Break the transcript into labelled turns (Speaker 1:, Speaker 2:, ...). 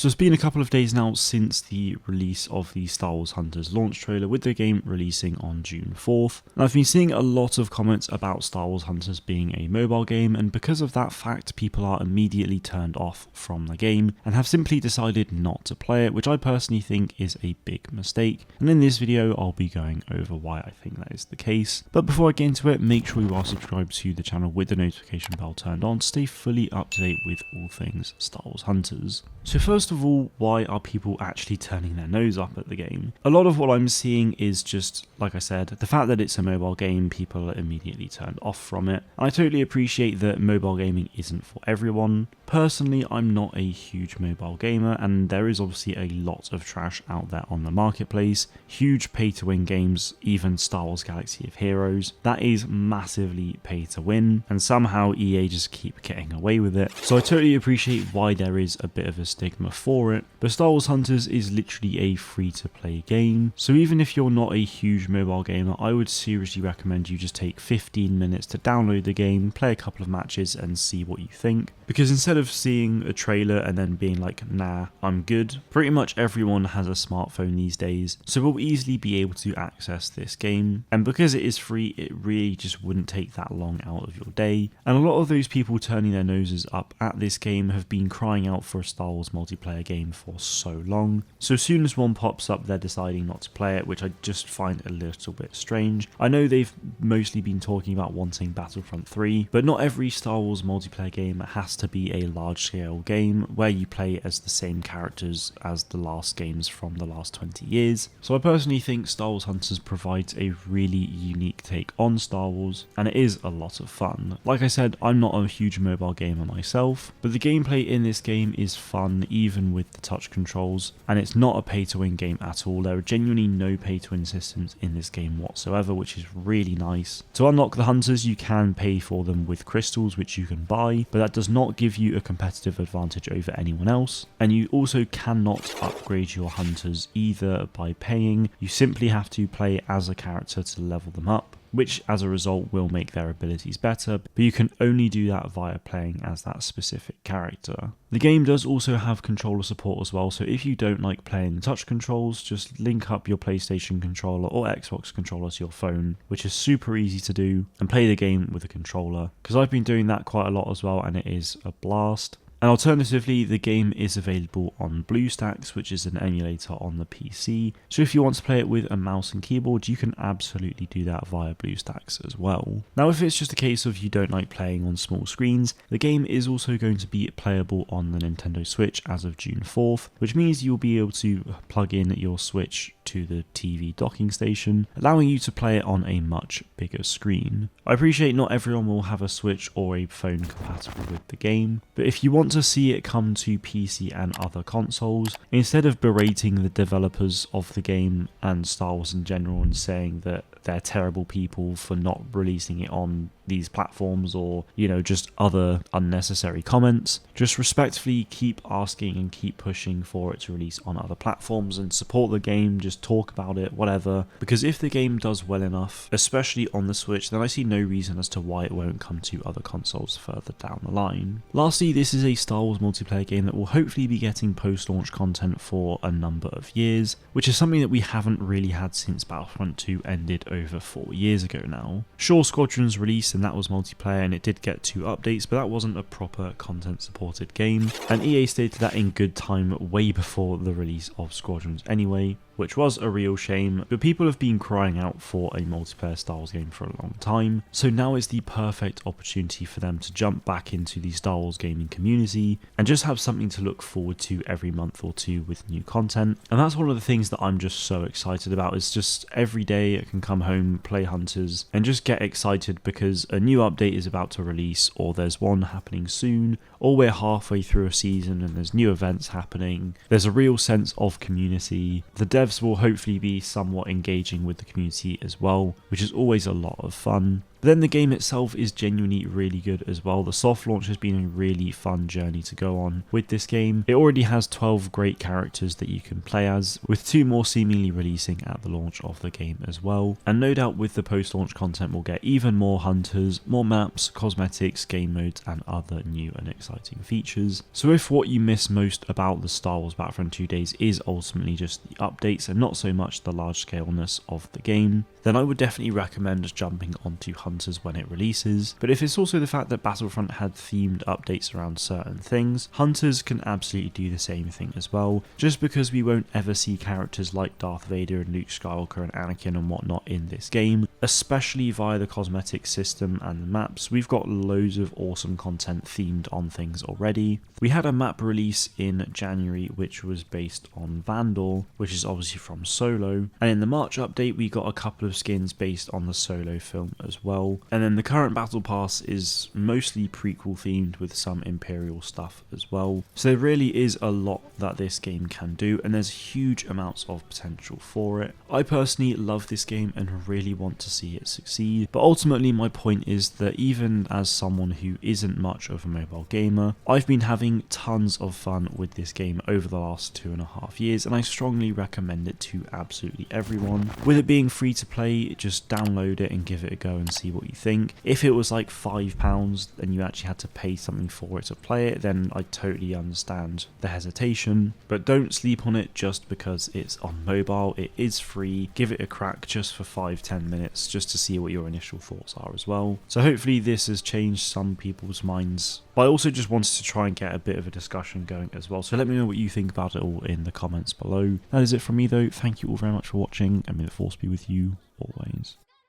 Speaker 1: So it's been a couple of days now since the release of the Star Wars Hunters launch trailer, with the game releasing on June 4th. And I've been seeing a lot of comments about Star Wars Hunters being a mobile game, and because of that fact, people are immediately turned off from the game and have simply decided not to play it, which I personally think is a big mistake. And in this video, I'll be going over why I think that is the case. But before I get into it, make sure you are subscribed to the channel with the notification bell turned on to stay fully up to date with all things Star Wars Hunters. So first of all, why are people actually turning their nose up at the game? A lot of what I'm seeing is just, like I said, the fact that it's a mobile game, people are immediately turned off from it. I totally appreciate that mobile gaming isn't for everyone. Personally, I'm not a huge mobile gamer, and there is obviously a lot of trash out there on the marketplace. Huge pay-to-win games, even Star Wars Galaxy of Heroes. That is massively pay-to-win, and somehow EA just keep getting away with it. So I totally appreciate why there is a bit of a stigma for it. But Star Wars Hunters is literally a free-to-play game, so even if you're not a huge mobile gamer, I would seriously recommend you just take 15 minutes to download the game, play a couple of matches and see what you think. Because instead of seeing a trailer and then being like, nah, I'm good, pretty much everyone has a smartphone these days, so we'll easily be able to access this game. And because it is free, it really just wouldn't take that long out of your day. And a lot of those people turning their noses up at this game have been crying out for a Star Wars multiplayer game for so long. So as soon as one pops up, they're deciding not to play it, which I just find a little bit strange. I know they've mostly been talking about wanting Battlefront 3, but not every Star Wars multiplayer game has to be a large-scale game where you play as the same characters as the last games from the last 20 years. So I personally think Star Wars Hunters provides a really unique take on Star Wars, and it is a lot of fun. Like I said, I'm not a huge mobile gamer myself, but the gameplay in this game is fun even with the touch controls, and it's not a pay-to-win game at all. There are genuinely no pay-to-win systems in this game whatsoever, which is really nice. To unlock the Hunters, you can pay for them with crystals, which you can buy, but that does not give you a competitive advantage over anyone else. And you also cannot upgrade your Hunters either by paying. You simply have to play as a character to level them up, which as a result will make their abilities better, but you can only do that via playing as that specific character. The game does also have controller support as well, so if you don't like playing the touch controls, just link up your PlayStation controller or Xbox controller to your phone, which is super easy to do, and play the game with a controller, because I've been doing that quite a lot as well, and it is a blast. And alternatively, the game is available on BlueStacks, which is an emulator on the PC. So if you want to play it with a mouse and keyboard, you can absolutely do that via BlueStacks as well. Now, if it's just a case of you don't like playing on small screens, the game is also going to be playable on the Nintendo Switch as of June 4th, which means you'll be able to plug in your Switch to the TV docking station, allowing you to play it on a much bigger screen. I appreciate not everyone will have a Switch or a phone compatible with the game, but if you want to see it come to PC and other consoles, instead of berating the developers of the game and Star Wars in general and saying that they're terrible people for not releasing it on these platforms, or, you know, just other unnecessary comments, just respectfully keep asking and keep pushing for it to release on other platforms and support the game, just talk about it, whatever, because if the game does well enough, especially on the Switch, then I see no reason as to why it won't come to other consoles further down the line. Lastly, this is a Star Wars multiplayer game that will hopefully be getting post-launch content for a number of years, which is something that we haven't really had since Battlefront 2 ended over 4 years ago now. Sure, Squadrons released and that was multiplayer and it did get 2 updates, but that wasn't a proper content supported game, and EA stated that in good time way before the release of Squadrons anyway, which was a real shame, but people have been crying out for a multiplayer Star Wars game for a long time, so now is the perfect opportunity for them to jump back into the Star Wars gaming community and just have something to look forward to every month or two with new content. And that's one of the things that I'm just so excited about, is just every day I can come home, play Hunters, and just get excited because a new update is about to release, or there's one happening soon, or we're halfway through a season and there's new events happening. There's a real sense of community. The devs will hopefully be somewhat engaging with the community as well, which is always a lot of fun. But then the game itself is genuinely really good as well. The soft launch has been a really fun journey to go on with this game. It already has 12 great characters that you can play as, with 2 more seemingly releasing at the launch of the game as well. And no doubt with the post-launch content we'll get even more hunters, more maps, cosmetics, game modes and other new and exciting features. So if what you miss most about the Star Wars Battlefront 2 days is ultimately just the updates and not so much the large scaleness of the game, then I would definitely recommend jumping onto Hunters when it releases. But if it's also the fact that Battlefront had themed updates around certain things, Hunters can absolutely do the same thing as well, just because we won't ever see characters like Darth Vader and Luke Skywalker and Anakin and whatnot in this game, especially via the cosmetic system and the maps. We've got loads of awesome content themed on things already. We had a map release in January which was based on Vandal, which is obviously from Solo, and in the March update we got a couple of skins based on the Solo film as well. And then the current Battle Pass is mostly prequel themed with some Imperial stuff as well. So there really is a lot that this game can do, and there's huge amounts of potential for it. I personally love this game and really want to see it succeed, but ultimately my point is that even as someone who isn't much of a mobile gamer, I've been having tons of fun with this game over the last 2.5 years, and I strongly recommend it to absolutely everyone. With it being free to play, just download it and give it a go and see what you think. If it was like £5 and you actually had to pay something for it to play it, then I totally understand the hesitation, but don't sleep on it just because it's on mobile. It is free. Give it a crack just for 5-10 minutes just to see what your initial thoughts are as well. So hopefully this has changed some people's minds, but I also just wanted to try and get a bit of a discussion going as well, so let me know what you think about it all in the comments below. That is it from me though. Thank you all very much for watching, and may the force be with you always.